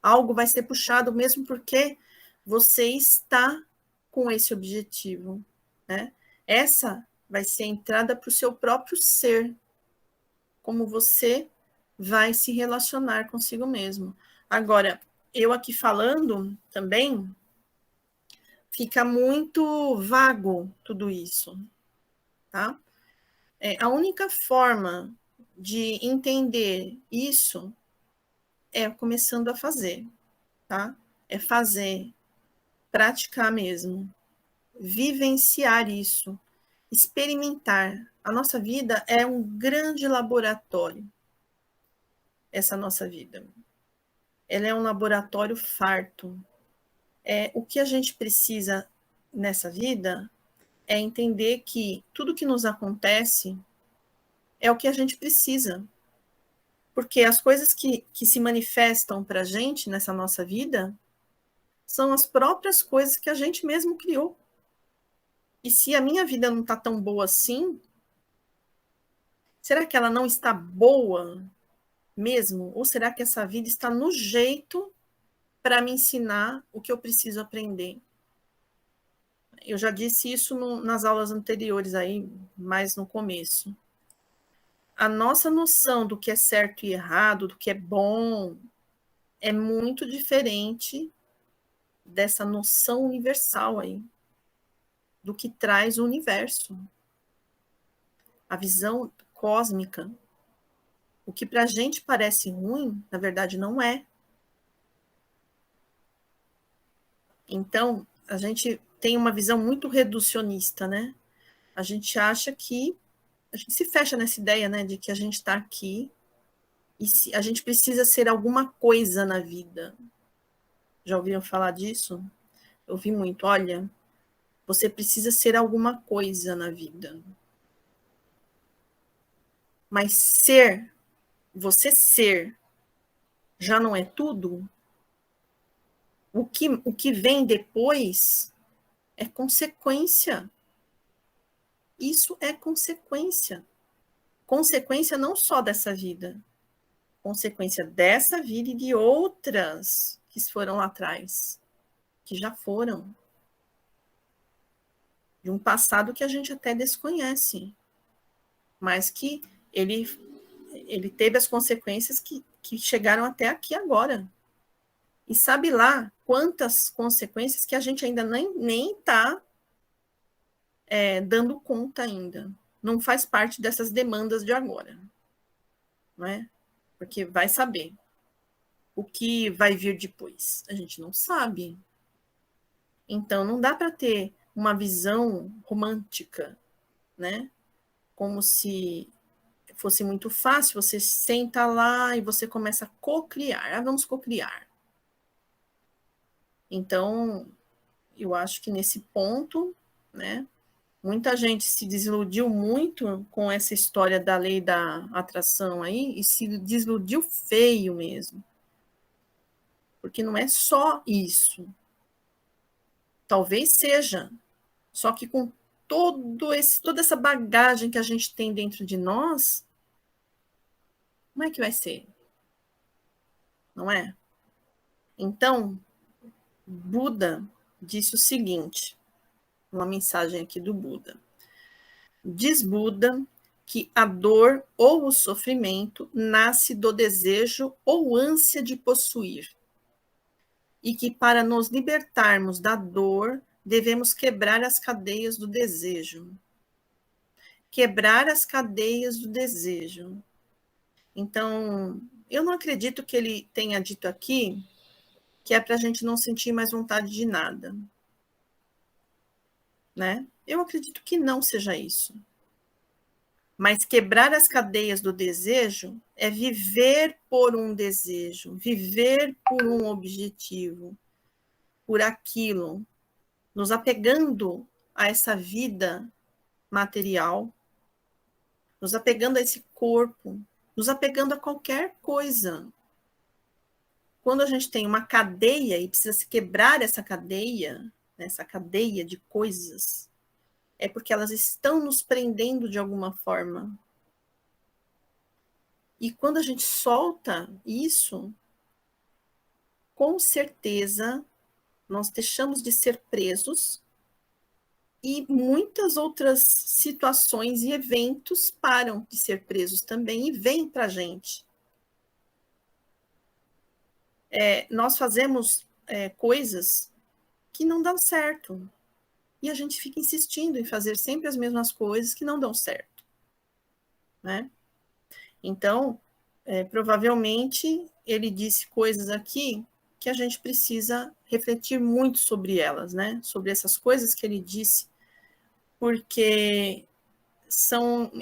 Algo vai ser puxado mesmo porque você está com esse objetivo, né? Essa vai ser a entrada para o seu próprio ser. Como você vai se relacionar consigo mesmo. Agora, eu aqui falando também, fica muito vago tudo isso, tá? A única forma de entender isso é começando a fazer, tá? É fazer, praticar mesmo, vivenciar isso, experimentar. A nossa vida é um grande laboratório, essa nossa vida. Ela é um laboratório farto. O que a gente precisa nessa vida é entender que tudo que nos acontece é o que a gente precisa. Porque as coisas que se manifestam para a gente nessa nossa vida são as próprias coisas que a gente mesmo criou. E se a minha vida não está tão boa assim, será que ela não está boa mesmo? Ou será que essa vida está no jeito para me ensinar o que eu preciso aprender? eu já disse isso nas aulas anteriores aí, mais no começo. A nossa noção do que é certo e errado, do que é bom, é muito diferente dessa noção universal aí, do que traz o universo. A visão cósmica. O que para a gente parece ruim, na verdade não é. Então, a gente tem uma visão muito reducionista, né? A gente acha que, a gente se fecha nessa ideia, né, de que a gente está aqui e a gente precisa ser alguma coisa na vida. Já ouviram falar disso? Eu ouvi muito, olha, você precisa ser alguma coisa na vida. Mas você ser, já não é tudo? O que vem depois é consequência. Isso é consequência. Consequência não só dessa vida, consequência dessa vida e de outras que foram lá atrás, que já foram. De um passado que a gente até desconhece, mas que ele teve as consequências que chegaram até aqui agora. E sabe lá quantas consequências que a gente ainda nem está dando conta ainda. Não faz parte dessas demandas de agora. Não é? Porque vai saber o que vai vir depois. A gente não sabe. Então, não dá para ter uma visão romântica, né? Como se fosse muito fácil, você senta lá e você começa a cocriar. Vamos cocriar. Então, eu acho que nesse ponto, né, muita gente se desiludiu muito com essa história da lei da atração aí e se desiludiu feio mesmo. Porque não é só isso. Talvez seja, só que com toda essa bagagem que a gente tem dentro de nós, como é que vai ser? Não é? Então, Buda disse o seguinte, uma mensagem aqui do Buda. Diz Buda que a dor ou o sofrimento nasce do desejo ou ânsia de possuir, e que para nos libertarmos da dor, devemos quebrar as cadeias do desejo. Quebrar as cadeias do desejo. Então, eu não acredito que ele tenha dito aqui que é para a gente não sentir mais vontade de nada, né? Eu acredito que não seja isso. Mas quebrar as cadeias do desejo é viver por um desejo, viver por um objetivo, por aquilo, nos apegando a essa vida material, nos apegando a esse corpo, nos apegando a qualquer coisa. Quando a gente tem uma cadeia e precisa se quebrar essa cadeia de coisas, é porque elas estão nos prendendo de alguma forma. E quando a gente solta isso, com certeza nós deixamos de ser presos e muitas outras situações e eventos param de ser presos também e vêm para a gente. Nós fazemos coisas que não dão certo e a gente fica insistindo em fazer sempre as mesmas coisas que não dão certo, né? Então, provavelmente ele disse coisas aqui que a gente precisa refletir muito sobre elas, né? Sobre essas coisas que ele disse, porque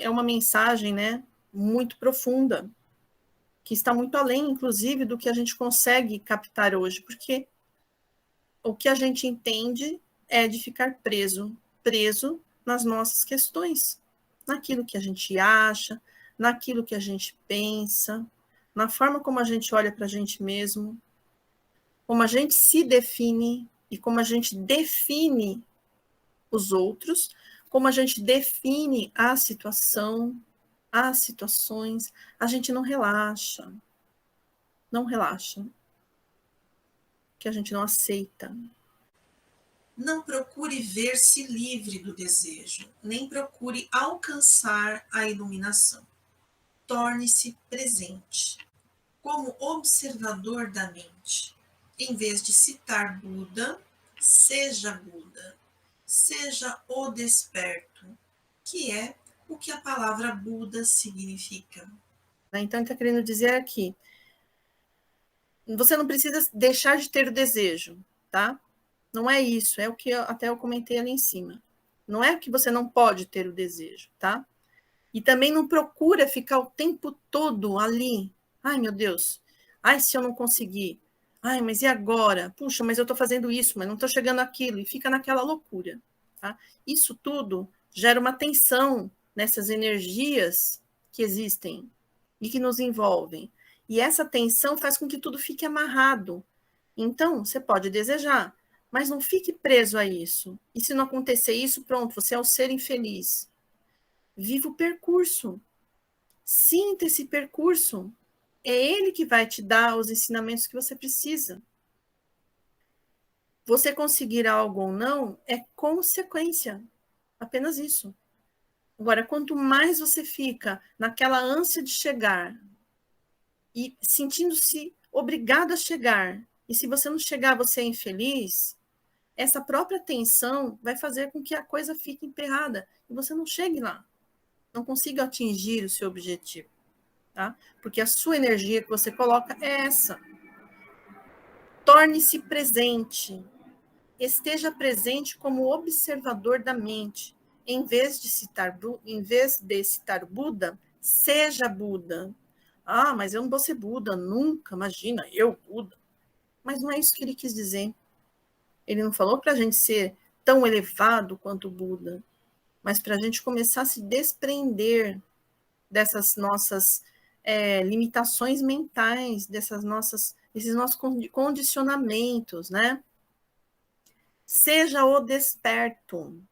é uma mensagem, né, muito profunda, que está muito além, inclusive, do que a gente consegue captar hoje, porque o que a gente entende é de ficar preso nas nossas questões, naquilo que a gente acha, naquilo que a gente pensa, na forma como a gente olha para a gente mesmo, como a gente se define e como a gente define os outros, como a gente define a situação, as situações, a gente não relaxa, que a gente não aceita. Não procure ver-se livre do desejo, nem procure alcançar a iluminação. Torne-se presente, como observador da mente. Em vez de citar Buda, seja o desperto, que é o que a palavra Buda significa. Então, está querendo dizer aqui, você não precisa deixar de ter o desejo, tá? Não é isso, é o que até eu comentei ali em cima. Não é que você não pode ter o desejo, tá? E também não procura ficar o tempo todo ali. Ai, meu Deus. Ai, se eu não conseguir. Ai, mas e agora? Puxa, mas eu estou fazendo isso, mas não estou chegando àquilo. E fica naquela loucura, tá? Isso tudo gera uma tensão nessas energias que existem e que nos envolvem. E essa tensão faz com que tudo fique amarrado. Então, você pode desejar, mas não fique preso a isso. E se não acontecer isso, pronto, você é o ser infeliz. Viva o percurso. Sinta esse percurso. É ele que vai te dar os ensinamentos que você precisa. Você conseguir algo ou não é consequência. Apenas isso. Agora, quanto mais você fica naquela ânsia de chegar e sentindo-se obrigado a chegar, e se você não chegar, você é infeliz, essa própria tensão vai fazer com que a coisa fique emperrada e você não chegue lá, não consiga atingir o seu objetivo, tá? Porque a sua energia que você coloca é essa. Torne-se presente. Esteja presente como observador da mente. Em vez de citar Buda, seja Buda. Ah, mas eu não vou ser Buda nunca, imagina, eu, Buda. Mas não é isso que ele quis dizer. Ele não falou para a gente ser tão elevado quanto o Buda, mas para a gente começar a se desprender dessas nossas limitações mentais, desses nossos condicionamentos, né? Seja o desperto,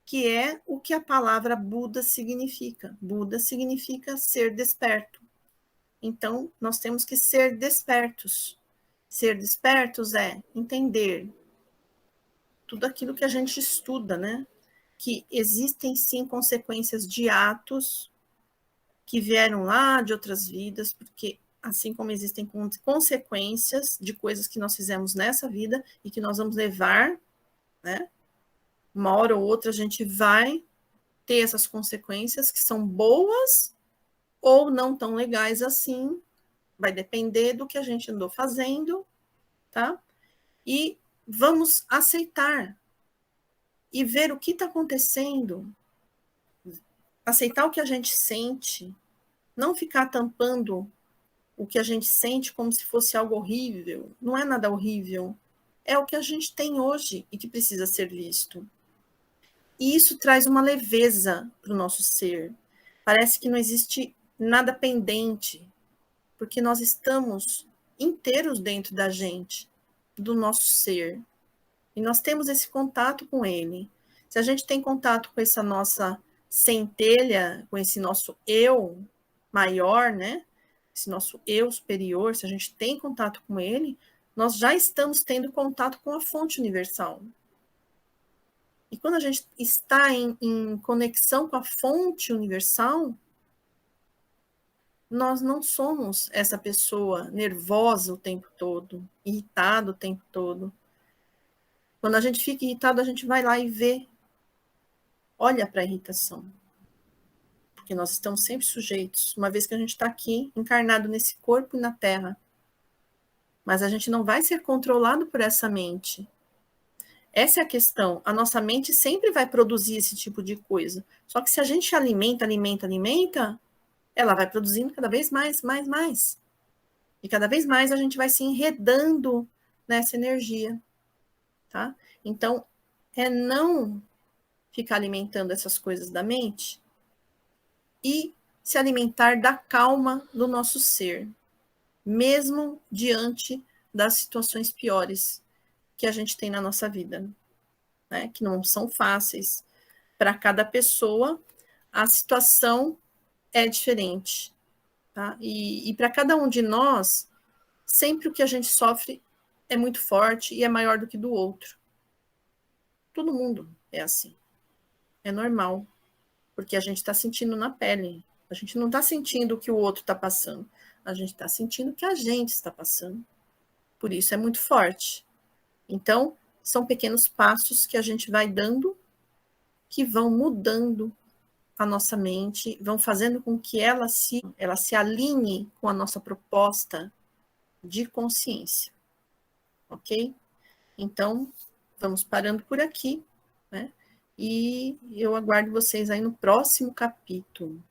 que é o que a palavra Buda significa. Buda significa ser desperto. Então, nós temos que ser despertos. Ser despertos é entender tudo aquilo que a gente estuda, né? Que existem sim consequências de atos que vieram lá de outras vidas, porque assim como existem consequências de coisas que nós fizemos nessa vida e que nós vamos levar, né? Uma hora ou outra a gente vai ter essas consequências que são boas ou não tão legais assim, vai depender do que a gente andou fazendo, tá? E vamos aceitar e ver o que está acontecendo, aceitar o que a gente sente, não ficar tampando o que a gente sente como se fosse algo horrível. Não é nada horrível. É o que a gente tem hoje e que precisa ser visto. E isso traz uma leveza para o nosso ser. Parece que não existe nada pendente, porque nós estamos inteiros dentro da gente, do nosso ser. E nós temos esse contato com ele. Se a gente tem contato com essa nossa centelha, com esse nosso eu maior, né? Esse nosso eu superior, se a gente tem contato com ele, nós já estamos tendo contato com a fonte universal. E quando a gente está em conexão com a fonte universal, nós não somos essa pessoa nervosa o tempo todo, irritada o tempo todo. Quando a gente fica irritado, a gente vai lá e vê, olha para a irritação. Porque nós estamos sempre sujeitos, uma vez que a gente está aqui, encarnado nesse corpo e na Terra. Mas a gente não vai ser controlado por essa mente. Essa é a questão. A nossa mente sempre vai produzir esse tipo de coisa. Só que se a gente alimenta, ela vai produzindo cada vez mais. E cada vez mais a gente vai se enredando nessa energia, tá? Então, é não ficar alimentando essas coisas da mente e se alimentar da calma do nosso ser, mesmo diante das situações piores que a gente tem na nossa vida, né? Que não são fáceis. Para cada pessoa, a situação é diferente, tá? E para cada um de nós, sempre o que a gente sofre é muito forte e é maior do que do outro. Todo mundo é assim. É normal, porque a gente está sentindo na pele. A gente não está sentindo o que o outro está passando. A gente está sentindo o que a gente está passando. Por isso é muito forte. Então, são pequenos passos que a gente vai dando que vão mudando a nossa mente, vão fazendo com que ela se alinhe com a nossa proposta de consciência, ok? Então, vamos parando por aqui, né? E eu aguardo vocês aí no próximo capítulo.